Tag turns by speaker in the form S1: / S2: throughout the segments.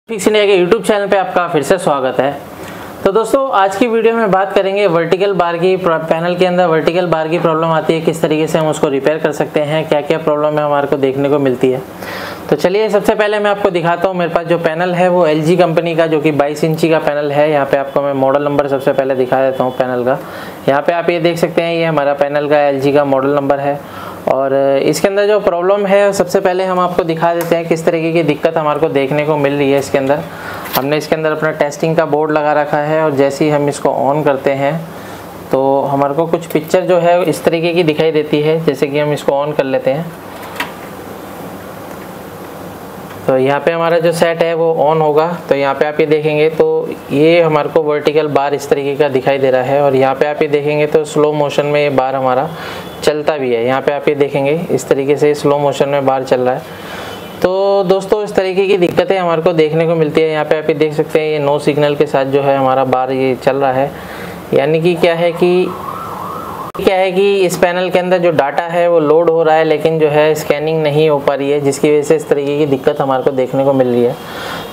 S1: Fix India के YouTube channel पे आपका फिर से स्वागत है। तो दोस्तों आज की वीडियो में बात करेंगे वर्टिकल बार की पैनल के अंदर वर्टिकल बार की प्रॉब्लम आती है, किस तरीके से हम उसको रिपेयर कर सकते हैं, क्या क्या प्रॉब्लम है हमारे को देखने को मिलती है। तो चलिए सबसे पहले मैं आपको दिखाता हूँ। मेरे पास जो पैनल है वो LG कंपनी का जो कि 22 इंची का पैनल है। यहाँ पे आपको मैं मॉडल नंबर सबसे पहले दिखा देता हूँ पैनल का। यहाँ पे आप ये देख सकते हैं, ये हमारा पैनल का LG का मॉडल नंबर है। और इसके अंदर जो प्रॉब्लम है सबसे पहले हम आपको दिखा देते हैं किस तरीके की दिक्कत हमारे को देखने को मिल रही है। इसके अंदर हमने इसके अंदर अपना टेस्टिंग का बोर्ड लगा रखा है और जैसे ही हम इसको ऑन करते हैं तो हमारे को कुछ पिक्चर जो है इस तरीके की दिखाई देती है। जैसे कि हम इसको ऑन कर लेते हैं तो यहाँ पे हमारा जो सेट है वो ऑन होगा। तो यहाँ पे आप ये देखेंगे तो ये हमारे को वर्टिकल बार इस तरीके का दिखाई दे रहा है। और यहाँ पे आप ये देखेंगे तो स्लो मोशन में ये बार हमारा चलता भी है। यहाँ पे आप ये देखेंगे इस तरीके से स्लो मोशन में बार चल रहा है। तो दोस्तों इस तरीके की दिक्कतें हमारे को देखने को मिलती है। यहाँ पे आप ये देख सकते हैं, ये नो सिग्नल के साथ जो है हमारा बार ये चल रहा है। यानी कि क्या है कि इस पैनल के अंदर जो डाटा है वो लोड हो रहा है, लेकिन जो है स्कैनिंग नहीं हो पा रही है, जिसकी वजह से इस तरीके की दिक्कत हमारे को देखने को मिल रही है।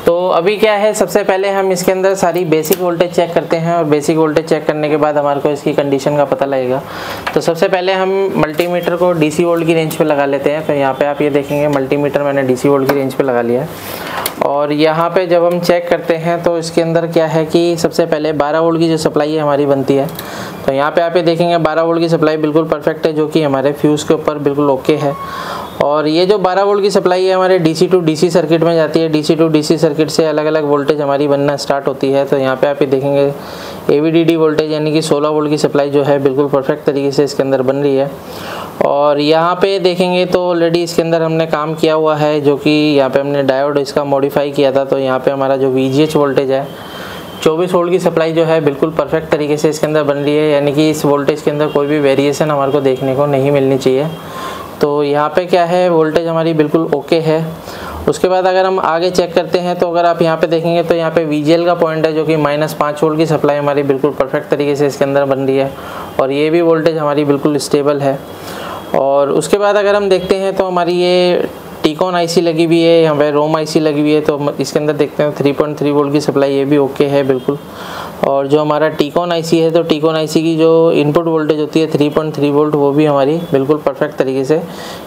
S1: तो अभी क्या है, सबसे पहले हम इसके अंदर सारी बेसिक वोल्टेज चेक करते हैं और बेसिक वोल्टेज चेक करने के बाद हमारे को इसकी कंडीशन का पता लगेगा। तो सबसे पहले हम मल्टीमीटर को DC वोल्ट की रेंज पे लगा लेते हैं। तो यहाँ पे आप ये देखेंगे मल्टीमीटर मैंने DC वोल्ट की रेंज पे लगा लिया है। और यहाँ पे जब हम चेक करते हैं तो इसके अंदर क्या है कि सबसे पहले 12 वोल्ट की जो सप्लाई है हमारी बनती है। तो यहाँ पे आप ये देखेंगे 12 वोल्ट की सप्लाई बिल्कुल परफेक्ट है, जो कि हमारे फ्यूज़ के ऊपर बिल्कुल ओके है। और ये जो 12 वोल्ट की सप्लाई है हमारे DC टू DC सर्किट में जाती है। DC टू DC सर्किट से अलग अलग वोल्टेज हमारी बनना स्टार्ट होती है। तो यहाँ पे आप ये देखेंगे AVDD वोल्टेज यानी कि 16 वोल्ट की सप्लाई जो है बिल्कुल परफेक्ट तरीके से इसके अंदर बन रही है। और यहाँ पे देखेंगे तो ऑलरेडी इसके अंदर हमने काम किया हुआ है, जो कि यहाँ पे हमने डायोड इसका मॉडिफाई किया था। तो यहाँ पे हमारा जो VGH वोल्टेज है 24 वोल्ट की सप्लाई जो है बिल्कुल परफेक्ट तरीके से इसके अंदर बन रही है। यानी कि इस वोल्टेज के अंदर कोई भी वेरिएशन हमारे को देखने को नहीं मिलनी चाहिए। तो यहाँ पे क्या है, वोल्टेज हमारी बिल्कुल ओके है। उसके बाद अगर हम आगे चेक करते हैं तो अगर आप यहाँ पे देखेंगे तो यहाँ पे VGL का पॉइंट है, जो कि -5 वोल्ट की सप्लाई हमारी बिल्कुल परफेक्ट तरीके से इसके अंदर बन रही है। और ये भी वोल्टेज हमारी बिल्कुल स्टेबल है। और उसके बाद अगर हम देखते हैं तो हमारी ये टीकॉन IC लगी हुई है, यहाँ पे रोम IC लगी हुई है। तो इसके अंदर देखते हैं 3.3 वोल्ट की सप्लाई, ये भी ओके है बिल्कुल। और जो हमारा टीकॉन IC है तो टीकॉन IC की जो इनपुट वोल्टेज होती है 3.3 वोल्ट, वो भी हमारी बिल्कुल परफेक्ट तरीके से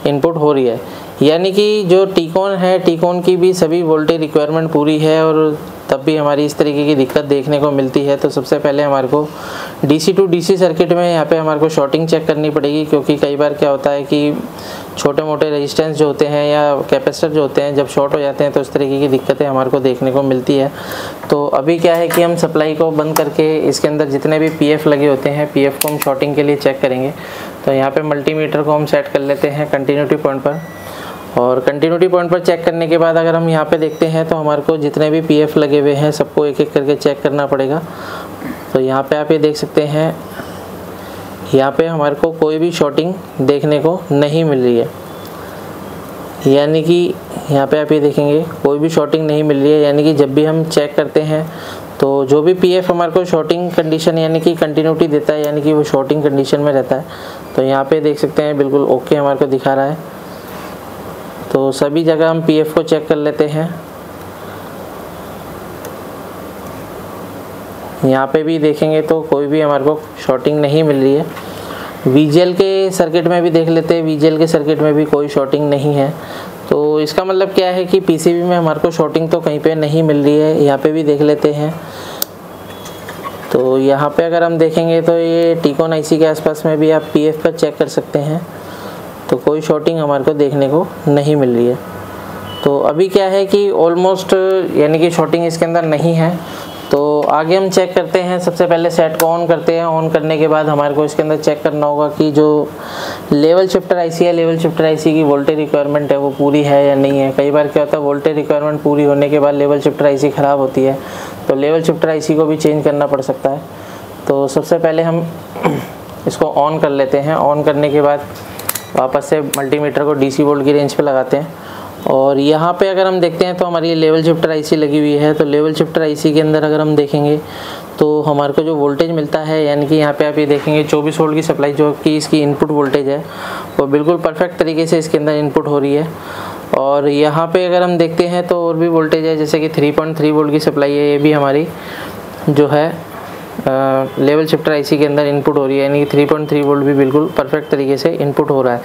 S1: इनपुट हो रही है। यानी कि जो टीकॉन है, टीकॉन की भी सभी वोल्टेज रिक्वायरमेंट पूरी है और तब भी हमारी इस तरीके की दिक्कत देखने को मिलती है। तो सबसे पहले हमारे को DC टू DC सर्किट में यहाँ पे हमारे को शॉर्टिंग चेक करनी पड़ेगी, क्योंकि कई बार क्या होता है कि छोटे मोटे रेजिस्टेंस जो होते हैं या कैपेसिटर जो होते हैं जब शॉर्ट हो जाते हैं तो इस तरीके की दिक्कतें हमारे को देखने को मिलती है। तो अभी क्या है कि हम सप्लाई को बंद करके इसके अंदर जितने भी PF लगे होते हैं, PF को हम शॉर्टिंग के लिए चेक करेंगे। तो यहाँ पर मल्टीमीटर को हम सेट कर लेते हैं कंटिन्यूटी पॉइंट पर। और कंटिन्यूटी पॉइंट पर चेक करने के बाद अगर हम यहाँ पे देखते हैं तो हमारे को जितने भी PF लगे हुए हैं सबको एक एक करके चेक करना पड़ेगा। तो यहाँ पे आप ये देख सकते हैं, यहाँ पे हमारे को कोई भी शॉर्टिंग देखने को नहीं मिल रही है। यानी कि यहाँ पे आप ये देखेंगे कोई भी शॉर्टिंग नहीं मिल रही है। यानी कि जब भी हम चेक करते हैं तो जो भी PF हमारे को शॉर्टिंग कंडीशन यानी कि कंटिन्यूटी देता है, यानी कि वो शॉर्टिंग कंडीशन में रहता है। तो यहाँ पे देख सकते हैं बिल्कुल ओके हमारे को दिखा रहा है। तो सभी जगह हम PF को चेक कर लेते हैं। यहाँ पे भी देखेंगे तो कोई भी हमारे को शॉर्टिंग नहीं मिल रही है। VGL के सर्किट में भी देख लेते हैं, VGL के सर्किट में भी कोई शॉर्टिंग नहीं है। तो इसका मतलब क्या है कि PCB में हमारे को शॉर्टिंग तो कहीं पे नहीं मिल रही है। यहाँ पे भी देख लेते हैं। तो यहाँ पे अगर हम देखेंगे तो ये टीकॉन IC के आसपास में भी आप PF पर चेक कर सकते हैं। तो कोई शॉर्टिंग हमारे को देखने को नहीं मिल रही है। तो अभी क्या है कि ऑलमोस्ट यानी कि शॉर्टिंग इसके अंदर नहीं है। तो आगे हम चेक करते हैं। सबसे पहले सेट को ऑन करते हैं। ऑन करने के बाद हमारे को इसके अंदर चेक करना होगा कि जो लेवल शिफ्टर IC है, लेवल शिफ्टर IC की वोल्टेज रिक्वायरमेंट है वो पूरी है या नहीं है। कई बार क्या होता है, वोल्टेज रिक्वायरमेंट पूरी होने के बाद लेवल शिफ्टर IC ख़राब होती है, तो लेवल शिफ्टर IC को भी चेंज करना पड़ सकता है। तो सबसे पहले हम इसको ऑन कर लेते हैं। ऑन करने के बाद वापस से मल्टीमीटर को DC वोल्ट की रेंज पे लगाते हैं। और यहाँ पे अगर हम देखते हैं तो हमारी लेवल शिफ्टर IC लगी हुई है। तो लेवल शिफ्टर IC के अंदर अगर हम देखेंगे तो हमारे को जो वोल्टेज मिलता है, यानी कि यहाँ पे आप ये देखेंगे 24 वोल्ट की सप्लाई जो कि इसकी इनपुट वोल्टेज है वो बिल्कुल परफेक्ट तरीके से इसके अंदर इनपुट हो रही है। और यहाँ पे अगर हम देखते हैं तो और भी वोल्टेज है, जैसे कि 3.3 वोल्ट की सप्लाई है, ये भी हमारी जो है लेवल शिफ्टर आईसी के अंदर इनपुट हो रही है, यानी कि 3.3 वोल्ट भी बिल्कुल परफेक्ट तरीके से इनपुट हो रहा है।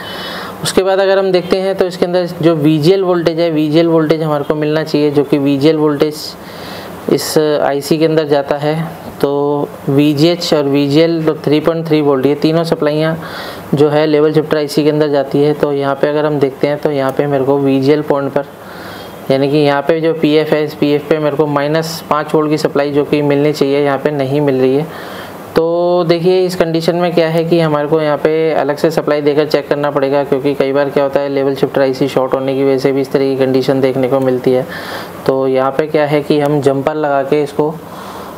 S1: उसके बाद अगर हम देखते हैं तो इसके अंदर जो VGL वोल्टेज है, VGL वोल्टेज हमारे को मिलना चाहिए, जो कि VGL वोल्टेज इस आईसी के अंदर जाता है। तो VGH और VGL 3.3 वोल्ट, ये तीनों सप्लाइयाँ जो है लेवल शिफ्टर आईसी के अंदर जाती है। तो यहाँ पे अगर हम देखते हैं तो यहाँ पे मेरे को VGL पॉइंट पर, यानी कि यहाँ पे जो PF है, इस PF पे मेरे को -5 वोल्ट की सप्लाई जो कि मिलनी चाहिए, यहाँ पे नहीं मिल रही है। तो देखिए इस कंडीशन में क्या है कि हमारे को यहाँ पे अलग से सप्लाई देकर चेक करना पड़ेगा, क्योंकि कई बार क्या होता है लेवल शिफ्टर आईसी शॉर्ट होने की वजह से भी इस तरह की कंडीशन देखने को मिलती है। तो यहाँ पे क्या है कि हम जंपर लगा के इसको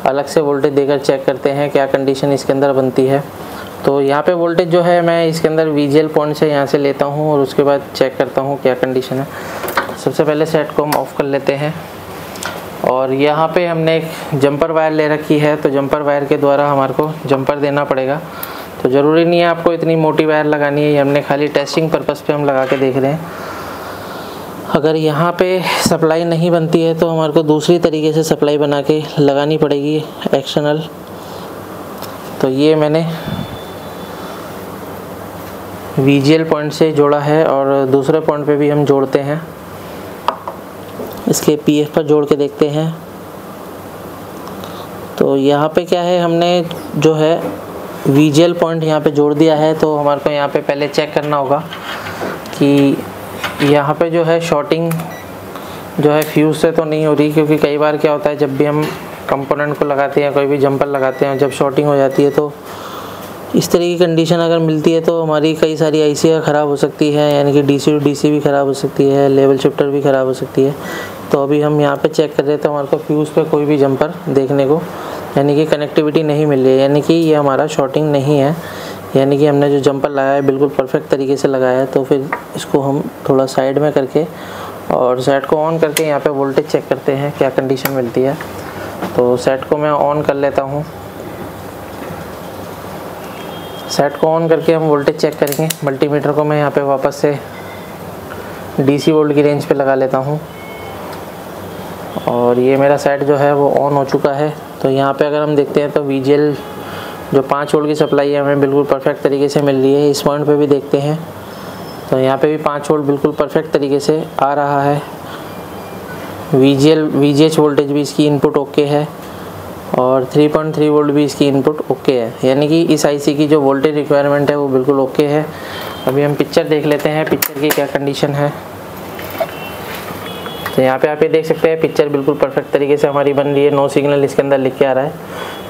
S1: अलग से वोल्टेज देकर चेक करते हैं क्या कंडीशन इसके अंदर बनती है। तो यहाँ पे वोल्टेज जो है मैं इसके अंदर VGL पॉइंट से यहाँ से लेता हूँ और उसके बाद चेक करता हूँ क्या कंडीशन है। सबसे पहले सेट को हम ऑफ़ कर लेते हैं और यहाँ पे हमने एक जंपर वायर ले रखी है, तो जंपर वायर के द्वारा हमारे को जंपर देना पड़ेगा। तो ज़रूरी नहीं है आपको इतनी मोटी वायर लगानी है, ये हमने खाली टेस्टिंग पर्पज़ पे हम लगा के देख रहे हैं। अगर यहाँ पे सप्लाई नहीं बनती है तो हमारे को दूसरी तरीके से सप्लाई बना के लगानी पड़ेगी एक्सटर्नल। तो ये मैंने VGL पॉइंट से जोड़ा है और दूसरे पॉइंट पे भी हम जोड़ते हैं, इसके PF पर जोड़ के देखते हैं। तो यहाँ पे क्या है, हमने जो है VGL पॉइंट यहाँ पे जोड़ दिया है। तो हमारे को यहाँ पे पहले चेक करना होगा कि यहाँ पे जो है शॉर्टिंग जो है फ्यूज़ से तो नहीं हो रही, क्योंकि कई बार क्या होता है जब भी हम कंपोनेंट को लगाते हैं, कोई भी जंपर लगाते हैं, जब शॉर्टिंग हो जाती है तो इस तरह की कंडीशन अगर मिलती है तो हमारी कई सारी आईसी ख़राब हो सकती है, यानी कि DC टू DC भी ख़राब हो सकती है, लेवल शिफ्टर भी ख़राब हो सकती है। तो अभी हम यहाँ पे चेक कर रहे थे तो हमारे को फ्यूज़ पे कोई भी जंपर देखने को, यानी कि कनेक्टिविटी नहीं मिल रही है, यानी कि ये हमारा शॉर्टिंग नहीं है, यानी कि हमने जो जंपर लगाया है बिल्कुल परफेक्ट तरीके से लगाया है। तो फिर इसको हम थोड़ा साइड में करके और सेट को ऑन करके यहाँ पे वोल्टेज चेक करते हैं क्या कंडीशन मिलती है। तो सेट को मैं ऑन कर लेता हूँ। सेट को ऑन करके हम वोल्टेज चेक करेंगे। मल्टीमीटर को मैं यहाँ पे वापस से DC वोल्ट की रेंज पे लगा लेता हूँ और ये मेरा सेट जो है वो ऑन हो चुका है। तो यहाँ पे अगर हम देखते हैं तो VGL जो 5 वोल्ट की सप्लाई है हमें बिल्कुल परफेक्ट तरीके से मिल रही है। इस पॉइंट पे भी देखते हैं तो यहाँ पे भी 5 वोल्ट बिल्कुल परफेक्ट तरीके से आ रहा है। VGH वोल्टेज भी इसकी इनपुट ओके है और 3.3 वोल्ट भी इसकी इनपुट ओके है, यानी कि इस आईसी की जो वोल्टेज रिक्वायरमेंट है वो बिल्कुल ओके है। अभी हम पिक्चर देख लेते हैं पिक्चर की क्या कंडीशन है। तो यहाँ पे आप ये देख सकते हैं पिक्चर बिल्कुल परफेक्ट तरीके से हमारी बन रही है, नो सिग्नल इसके अंदर लिख के आ रहा है।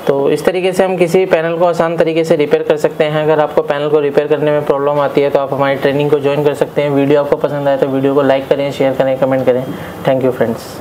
S1: तो इस तरीके से हम किसी पैनल को आसान तरीके से रिपेयर कर सकते हैं। अगर आपको पैनल को रिपेयर करने में प्रॉब्लम आती है तो आप हमारी ट्रेनिंग को ज्वाइन कर सकते हैं। वीडियो आपको पसंद आए तो वीडियो को लाइक करें, शेयर करें, कमेंट करें। Thank you friends.